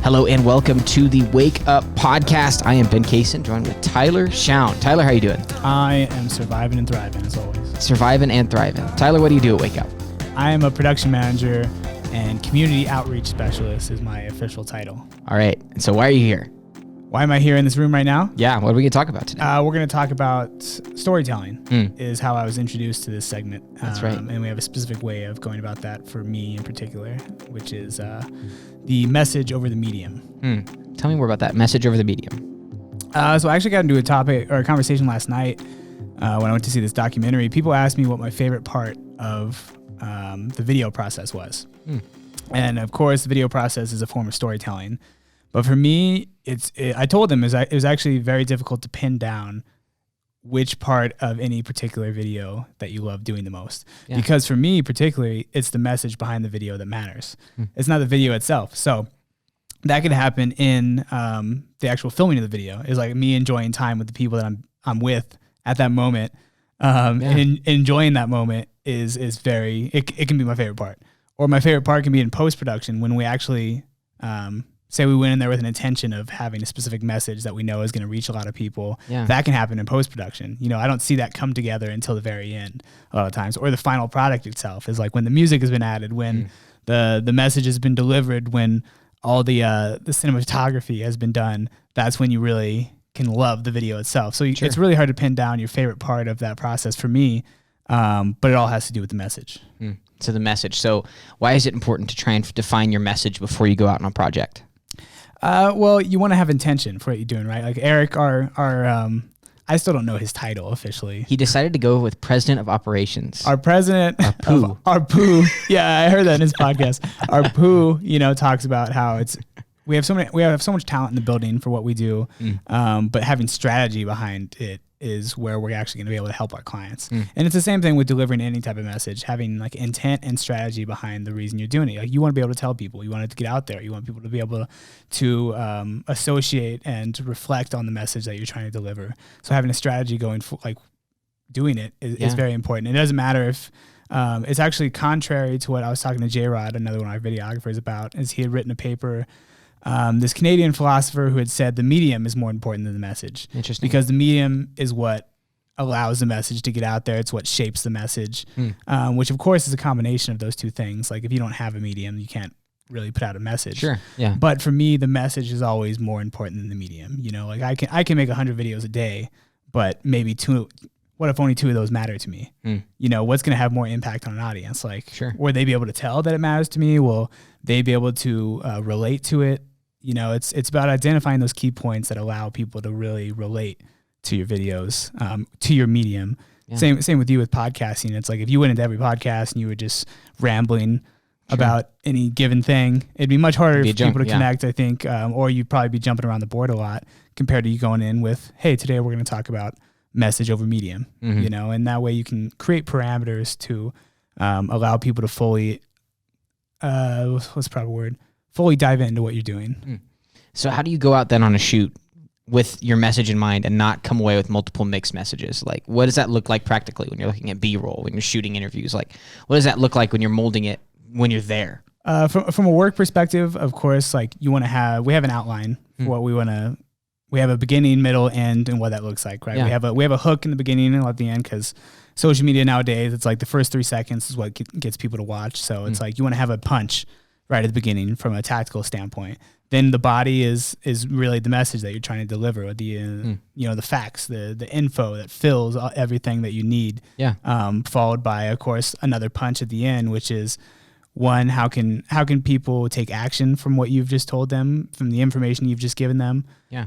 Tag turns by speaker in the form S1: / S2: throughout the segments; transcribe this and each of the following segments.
S1: Hello and welcome to the Wake Up Podcast. I am Ben Kaysen, joined with Tyler Shaun. Tyler, how are you doing?
S2: I am surviving and thriving, as always.
S1: Surviving and thriving. Tyler, what do you do at Wake Up?
S2: I am a production manager and community outreach specialist is my official title.
S1: All right. And so why are you here?
S2: Why am I here in this room right now?
S1: Yeah. What are we going to talk about today?
S2: We're going to talk about storytelling is how I was introduced to this segment.
S1: That's right.
S2: And we have a specific way of going about that for me in particular, which is the message over the medium.
S1: Tell me more about that. Message over the medium.
S2: So I actually got into a topic or a conversation last night when I went to see this documentary. People asked me what my favorite part of the video process was. And of course, the video process is a form of storytelling. But for me, I told them it was actually very difficult to pin down which part of any particular video that you love doing the most. Yeah. Because for me particularly, it's the message behind the video that matters. It's not the video itself. So that could happen in the actual filming of the video. It's like me enjoying time with the people that I'm with at that moment. And enjoying that moment is very, it can be my favorite part. Or my favorite part can be in post-production when we actually say we went in there with an intention of having a specific message that we know is going to reach a lot of people. Yeah. That can happen in post-production. You know, I don't see that come together until the very end a lot of times. Or the final product itself is like when the music has been added, when the message has been delivered, when all the cinematography has been done. That's when you really can love the video itself. So it's really hard to pin down your favorite part of that process for me, but it all has to do with the message.
S1: So the message. So why is it important to try and define your message before you go out on a project?
S2: Well, you want to have intention for what you're doing, right? Like Eric, our I still don't know his title officially.
S1: He decided to go with President of Operations.
S2: Our president of our poo. Yeah, I heard that in his podcast. Our poo, talks about how we have so much talent in the building for what we do, but having strategy behind it is where we're actually going to be able to help our clients. And it's the same thing with delivering any type of message, having like intent and strategy behind the reason you're doing it. Like you want to be able to tell people, you want it to get out there. You want people to be able to associate and to reflect on the message that you're trying to deliver. So having a strategy going for like doing it is very important. It doesn't matter if it's actually contrary to what I was talking to J-Rod, another one of our videographers, about, is he had written a paper. This Canadian philosopher who had said the medium is more important than the message.
S1: Interesting.
S2: Because the medium is what allows the message to get out there. It's what shapes the message, which of course is a combination of those two things. Like if you don't have a medium, you can't really put out a message.
S1: Sure. Yeah.
S2: But for me, the message is always more important than the medium. Like I can make 100 videos a day, but maybe what if only 2 of those matter to me? What's going to have more impact on an audience? Like, will they be able to tell that it matters to me? Will they be able to relate to it? It's about identifying those key points that allow people to really relate to your videos, to your medium. Yeah. Same with you with podcasting. It's like if you went into every podcast and you were just rambling about any given thing, it'd be much harder for people to connect, I think, or you'd probably be jumping around the board a lot compared to you going in with, hey, today we're going to talk about message over medium, and that way you can create parameters to allow people to fully, what's the proper word? Fully dive into what you're doing.
S1: So how do you go out then on a shoot with your message in mind and not come away with multiple mixed messages? Like, what does that look like practically when you're looking at BRoll, when you're shooting interviews? Like, what does that look like when you're molding it when you're there?
S2: From a work perspective, of course, like we have an outline for what we want to. We have a beginning, middle, end, and what that looks like, right? Yeah. We have a hook in the beginning and at the end, because social media nowadays, it's like the first 3 seconds is what gets people to watch. So it's like you want to have a punch right at the beginning from a tactical standpoint. Then the body is really the message that you're trying to deliver, with the the facts, the info that fills everything that you need. Yeah. Followed by, of course, another punch at the end, which is one, how can people take action from what you've just told them, from the information you've just given them? Yeah.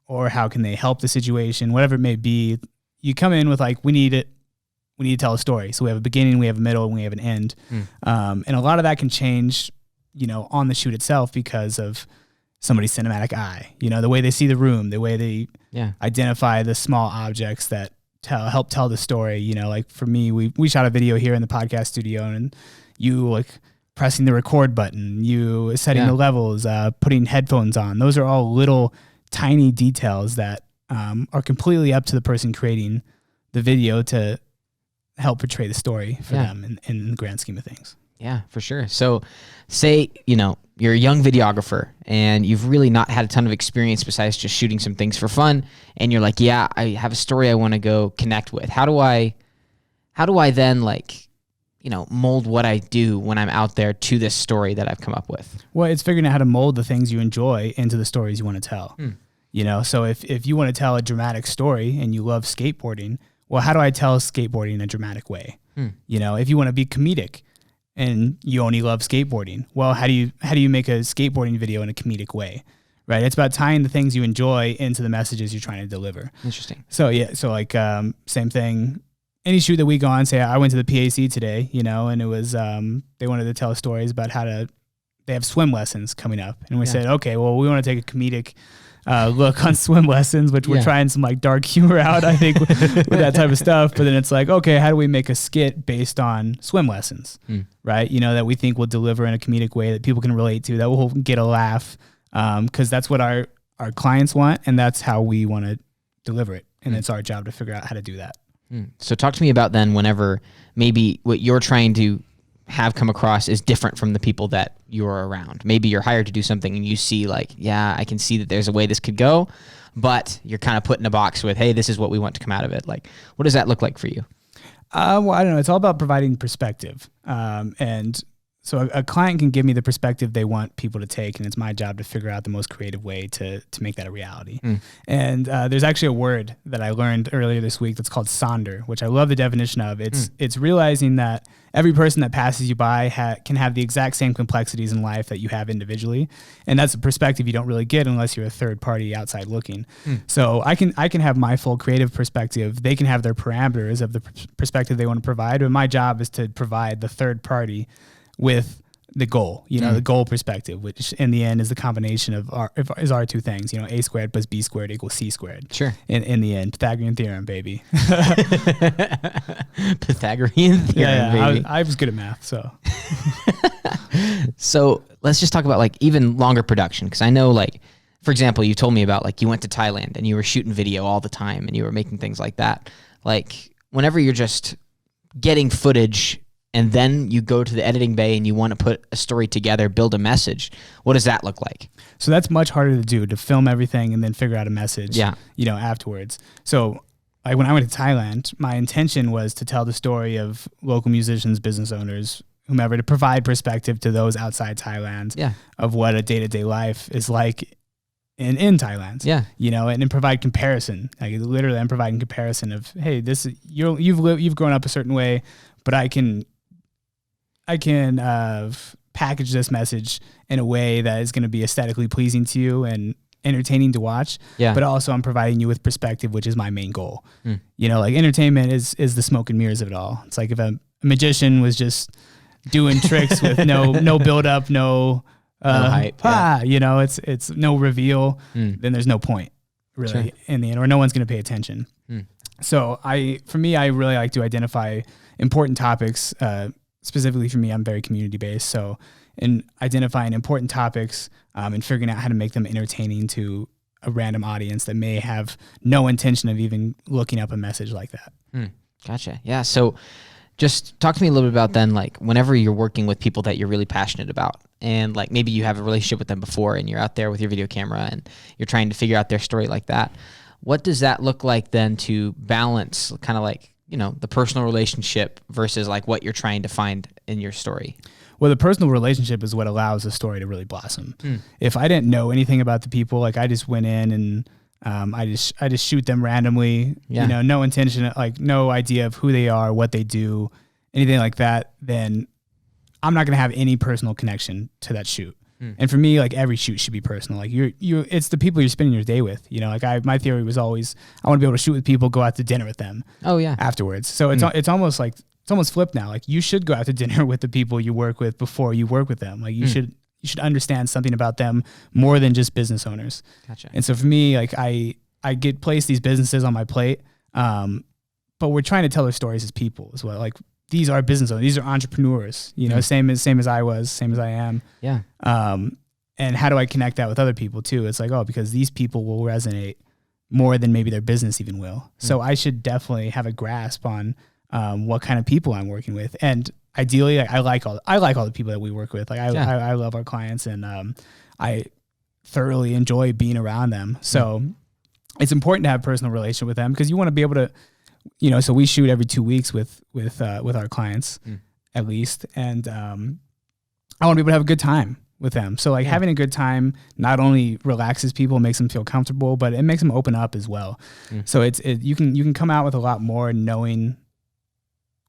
S2: Or how can they help the situation, whatever it may be. You come in with like, we need to tell a story. So we have a beginning, we have a middle, and we have an end. And a lot of that can change, on the shoot itself because of somebody's cinematic eye, the way they see the room, the way they identify the small objects that help tell the story. Like for me, we shot a video here in the podcast studio, and you like pressing the record button, you setting the levels, putting headphones on. Those are all little tiny details that are completely up to the person creating the video to help portray the story for them in the grand scheme of things.
S1: Yeah, for sure. So say, you're a young videographer and you've really not had a ton of experience besides just shooting some things for fun. And you're like, yeah, I have a story I want to go connect with. How do I then mold what I do when I'm out there to this story that I've come up with?
S2: Well, it's figuring out how to mold the things you enjoy into the stories you want to tell. So if you want to tell a dramatic story and you love skateboarding, well, how do I tell skateboarding in a dramatic way? If you want to be comedic and you only love skateboarding, well, how do you make a skateboarding video in a comedic way? Right? It's about tying the things you enjoy into the messages you're trying to deliver.
S1: Interesting.
S2: So same thing. Any shoot that we go on, say I went to the PAC today, and it was they wanted to tell stories about they have swim lessons coming up, and we said, okay, well, we want to take a comedic look on swim lessons, which we're trying some dark humor out, I think, with that type of stuff. But then it's like, okay, how do we make a skit based on swim lessons, right? That we think will deliver in a comedic way that people can relate to, that will get a laugh, because that's what our clients want, and that's how we want to deliver it, and it's our job to figure out how to do that.
S1: So talk to me about then whenever maybe what you're trying to have come across is different from the people that you're around. Maybe you're hired to do something and you see I can see that there's a way this could go, but you're kind of put in a box with, hey, this is what we want to come out of it. What does that look like for you?
S2: Well, I don't know. It's all about providing perspective. And so a client can give me the perspective they want people to take, and it's my job to figure out the most creative way to make that a reality. And there's actually a word that I learned earlier this week that's called sonder, which I love the definition of. It's realizing that every person that passes you by can have the exact same complexities in life that you have individually, and that's a perspective you don't really get unless you're a third party outside looking. So I can have my full creative perspective. They can have their parameters of the perspective they want to provide, but my job is to provide the third party with the goal, the goal perspective, which in the end is the combination of our two things, A squared plus B squared equals C squared.
S1: Sure.
S2: In the end, Pythagorean theorem, baby.
S1: Pythagorean theorem, baby.
S2: I was good at math, so.
S1: So let's just talk about even longer production. Cause I know for example, you told me about you went to Thailand and you were shooting video all the time and you were making things like that. Whenever you're just getting footage and then you go to the editing bay and you want to put a story together, build a message, what does that look like?
S2: So that's much harder to do, to film everything and then figure out a message, afterwards. So when I went to Thailand, my intention was to tell the story of local musicians, business owners, whomever, to provide perspective to those outside Thailand of what a day-to-day life is like in Thailand. And provide comparison. Literally, I'm providing comparison of, hey, you've grown up a certain way, but I can package this message in a way that is going to be aesthetically pleasing to you and entertaining to watch. But also I'm providing you with perspective, which is my main goal. Entertainment is the smoke and mirrors of it all. It's like if a magician was just doing tricks with no build up, no hype, it's no reveal, then there's no point really in the end, or no one's going to pay attention. So I really like to identify important topics. Specifically for me, I'm very community based. So in identifying important topics and figuring out how to make them entertaining to a random audience that may have no intention of even looking up a message like that.
S1: Gotcha. Yeah. So just talk to me a little bit about then, whenever you're working with people that you're really passionate about and maybe you have a relationship with them before and you're out there with your video camera and you're trying to figure out their story like that. What does that look like then to balance kind of the personal relationship versus what you're trying to find in your story?
S2: Well, the personal relationship is what allows the story to really blossom. If I didn't know anything about the people, I just went in and I just shoot them randomly, no intention, no idea of who they are, what they do, anything like that, then I'm not going to have any personal connection to that shoot. And for me, every shoot should be personal. It's the people you're spending your day with. My theory was always, I want to be able to shoot with people, go out to dinner with them.
S1: Oh yeah.
S2: Afterwards. So it's almost it's almost flipped now. You should go out to dinner with the people you work with before you work with them. You should understand something about them more than just business owners.
S1: Gotcha.
S2: And so for me, I get placed these businesses on my plate, but we're trying to tell their stories as people as well. These are business owners. These are entrepreneurs, same as I was, same as I am.
S1: Yeah.
S2: And how do I connect that with other people too? It's because these people will resonate more than maybe their business even will. So I should definitely have a grasp on what kind of people I'm working with. And ideally, I like all the people that we work with. Like I love our clients, and I thoroughly enjoy being around them. So it's important to have a personal relationship with them, because you want to be able to, so we shoot every 2 weeks with our clients at least. And I want to be able to have a good time with them. So like having a good time not only relaxes people, makes them feel comfortable, but it makes them open up as well. So you can come out with a lot more knowing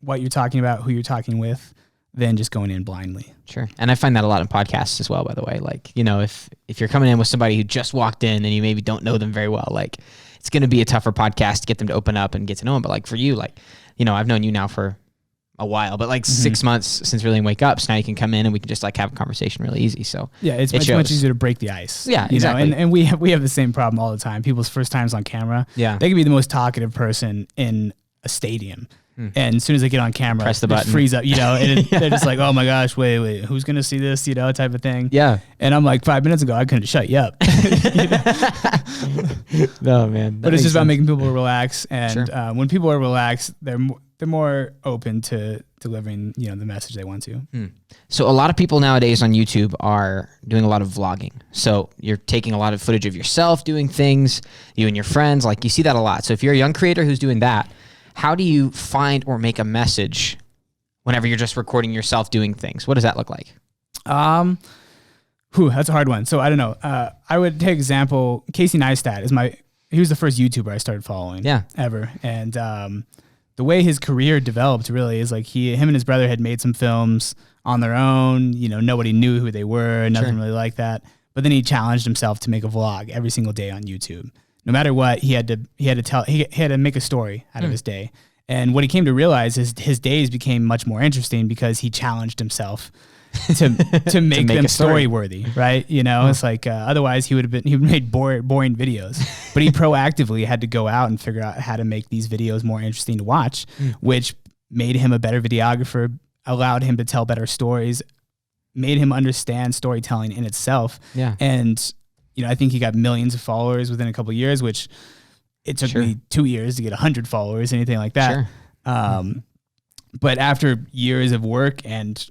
S2: what you're talking about, who you're talking with, than just going in blindly.
S1: Sure. And I find that a lot in podcasts as well, by the way. Like, if you're coming in with somebody who just walked in and you maybe don't know them very well, like it's going to be a tougher podcast to get them to open up and get to know them. But like for you, like, I've known you now for a while, but like 6 months since Really Wake Up. So now you can come in and we can just like have a conversation really easy. So
S2: yeah, it's much easier to break the ice.
S1: Yeah, exactly.
S2: And we have the same problem all the time. People's first times on camera. Yeah. They can be the most talkative person in a stadium. And as soon as they get on camera,
S1: press the button,
S2: freeze up, and they're just like, oh my gosh, wait, who's going to see this, type of thing.
S1: Yeah.
S2: And I'm like, 5 minutes ago, I couldn't shut you up.
S1: No, man.
S2: But it's just about making people relax. And when people are relaxed, they're more open to delivering, the message they want to.
S1: So a lot of people nowadays on YouTube are doing a lot of vlogging. So you're taking a lot of footage of yourself doing things, you and your friends, like you see that a lot. So if you're a young creator who's doing that, how do you find or make a message whenever you're just recording yourself doing things? What does that look like?
S2: That's a hard one. So I don't know. I would take example, Casey Neistat he was the first YouTuber I started following ever. And the way his career developed really is like him and his brother had made some films on their own. Nobody knew who they were, nothing really like that. But then he challenged himself to make a vlog every single day on YouTube. No matter what, he had to make a story out of his day. And what he came to realize is his days became much more interesting because he challenged himself to make them story worthy, right? It's like otherwise he would made boring videos. But he proactively had to go out and figure out how to make these videos more interesting to watch, which made him a better videographer, allowed him to tell better stories, made him understand storytelling in itself. Yeah. And I think he got millions of followers within a couple of years, which it took me 2 years to get 100 followers, anything like that. But after years of work and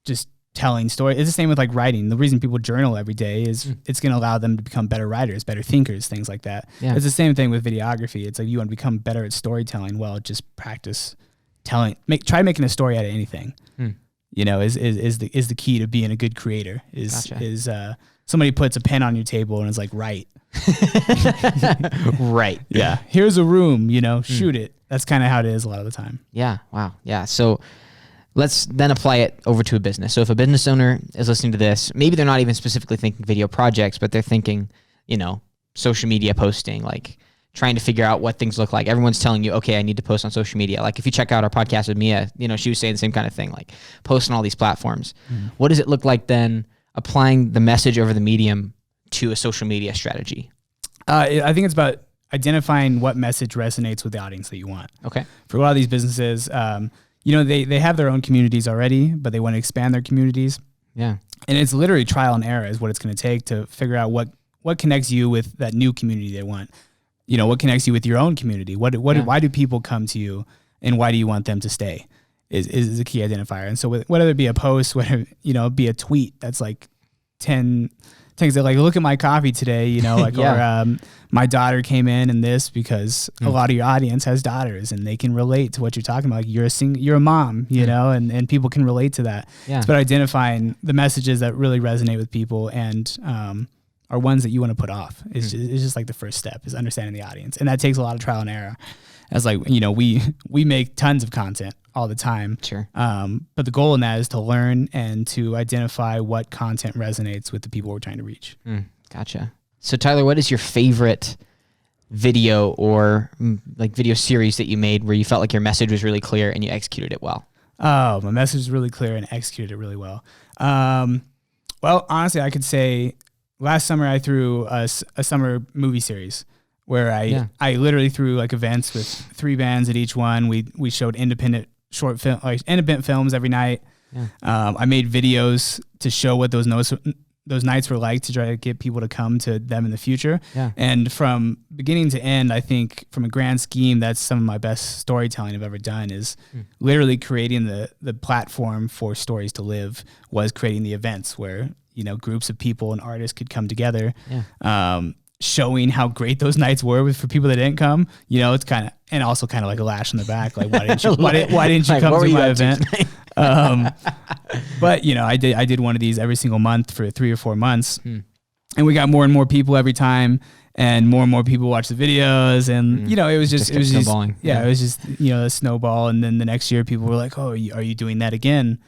S2: just telling stories, it's the same with like writing. The reason people journal every day is it's going to allow them to become better writers, better thinkers, things like that. Yeah. It's the same thing with videography. It's like you want to become better at storytelling. Well, just practice telling. Try making a story out of anything. Is the key to being a good creator. Somebody puts a pen on your table and is like, right.
S1: Right.
S2: Yeah. Here's a room, shoot it. That's kind of how it is a lot of the time.
S1: Yeah. Wow. Yeah. So let's then apply it over to a business. So if a business owner is listening to this, maybe they're not even specifically thinking video projects, but they're thinking, social media posting, like trying to figure out what things look like. Everyone's telling you, okay, I need to post on social media. Like if you check out our podcast with Mia, she was saying the same kind of thing, like post on all these platforms. What does it look like then applying the message over the medium to a social media strategy?
S2: I think it's about identifying what message resonates with the audience that you want. Okay. For a lot of these businesses, they have their own communities already, but they want to expand their communities. Yeah. And it's literally trial and error is what it's going to take to figure out what connects you with that new community they want. What connects you with your own community? Why do people come to you, and why do you want them to stay? Is a key identifier. And so whether it be a post, whether be a tweet that's like 10 things that like, look at my coffee today, or my daughter came in and this, because a lot of your audience has daughters and they can relate to what you're talking about. Like you're a mom, and people can relate to that. Yeah. It's about identifying the messages that really resonate with people and are ones that you want to put off. It's just like the first step is understanding the audience. And that takes a lot of trial and error. As like, we make tons of content all the time. Sure. But the goal in that is to learn and to identify what content resonates with the people we're trying to reach.
S1: Gotcha. So Tyler, what is your favorite video or like video series that you made where you felt like your message was really clear and you executed it well?
S2: Oh, my message is really clear and executed it really well. Well, honestly, I could say last summer I threw a summer movie series where I literally threw like events with 3 bands at each one. We showed independent films every night. Yeah. I made videos to show what those those nights were like to try to get people to come to them in the future.
S1: Yeah.
S2: And from beginning to end, I think from a grand scheme, that's some of my best storytelling I've ever done is literally creating the platform for stories to live, was creating the events where, you know, groups of people and artists could come together. Yeah. Showing how great those nights were for people that didn't come, you know, it's kind of, and also kind of like a lash on the back. Like, why didn't you, why didn't you like, come to my event? But you know, I did one of these every single month for 3 or 4 months, and we got more and more people every time, and more people watch the videos, and you know, it was just snowballing. Yeah, it was just, you know, a snowball, and then the next year people were like, oh, are you doing that again?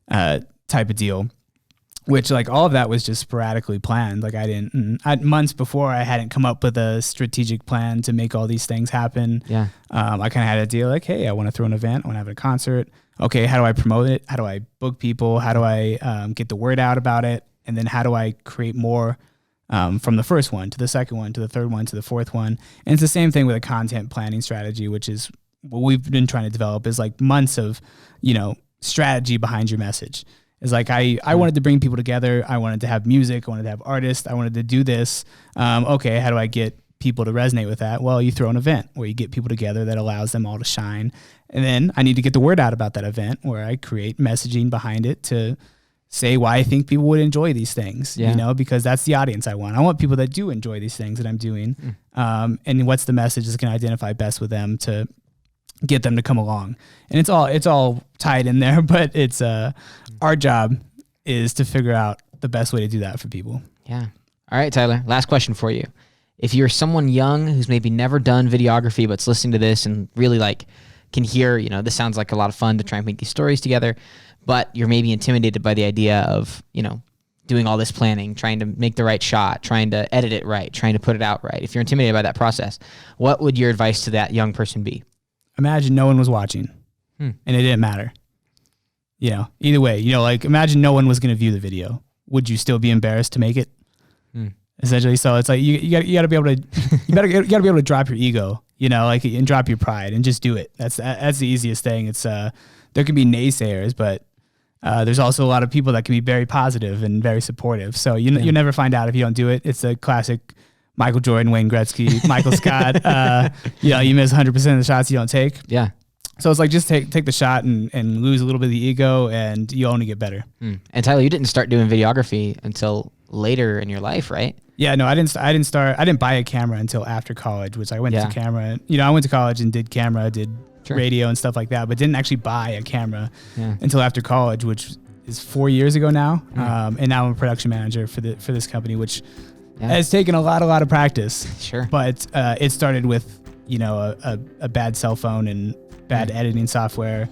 S2: Type of deal. Which, like, all of that was just sporadically planned. Like, months before, I hadn't come up with a strategic plan to make all these things happen. Yeah. I kind of had a deal like, hey, I want to throw an event. I want to have a concert. Okay, how do I promote it? How do I book people? How do I get the word out about it? And then how do I create more from the first one to the second one to the third one to the fourth one? And it's the same thing with a content planning strategy, which is what we've been trying to develop, is like months of, you know, strategy behind your message. It's like I wanted to bring people together. I wanted to have music. I wanted to have artists. I wanted to do this. Okay, how do I get people to resonate with that? Well, you throw an event where you get people together that allows them all to shine. And then I need to get the word out about that event, where I create messaging behind it to say why I think people would enjoy these things, you know, because that's the audience I want. I want people that do enjoy these things that I'm doing. And what's the message that's going to identify best with them to get them to come along. And it's all tied in there, but it's our job is to figure out the best way to do that for people.
S1: Yeah. All right, Tyler, last question for you. If you're someone young who's maybe never done videography but's listening to this and really like can hear, you know, this sounds like a lot of fun to try and make these stories together, but you're maybe intimidated by the idea of, you know, doing all this planning, trying to make the right shot, trying to edit it right, trying to put it out right. If you're intimidated by that process, what would your advice to that young person be?
S2: Imagine no one was watching and it didn't matter. You know, either way, you know, like imagine no one was going to view the video. Would you still be embarrassed to make it? Essentially. So it's like, you got to be able to, you got to be able to drop your ego, you know, like, and drop your pride and just do it. That's the easiest thing. It's, there can be naysayers, but there's also a lot of people that can be very positive and very supportive. So you never find out if you don't do it. It's a classic Michael Jordan, Wayne Gretzky, Michael Scott. You know, you miss 100% of the shots you don't take. Yeah. So it's like, just take the shot and lose a little bit of the ego, and you only get better.
S1: And Tyler, you didn't start doing videography until later in your life, right?
S2: Yeah, no, I didn't buy a camera until after college, which I went to camera. You know, I went to college and did camera, did radio and stuff like that, but didn't actually buy a camera until after college, which is 4 years ago now. And now I'm a production manager for this company, which has taken a lot of practice. Sure. But it started with, you know, a bad cell phone and bad editing software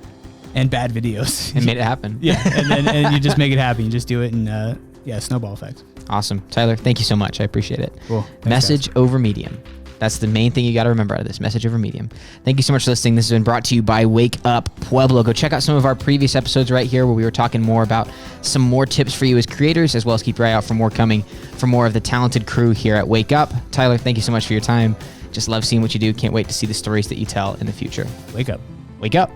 S2: and bad videos.
S1: And made it happen.
S2: Yeah. And you just make it happen. You just do it, and snowball effect.
S1: Awesome. Tyler, thank you so much. I appreciate it.
S2: Cool.
S1: Message over medium. That's the main thing you got to remember out of this. Message over medium. Thank you so much for listening. This has been brought to you by Wake Up Pueblo. Go check out some of our previous episodes right here, where we were talking more about some more tips for you as creators, as well as keep your eye out for more coming from more of the talented crew here at Wake Up. Tyler, thank you so much for your time. Just love seeing what you do. Can't wait to see the stories that you tell in the future.
S2: Wake up.
S1: Wake up.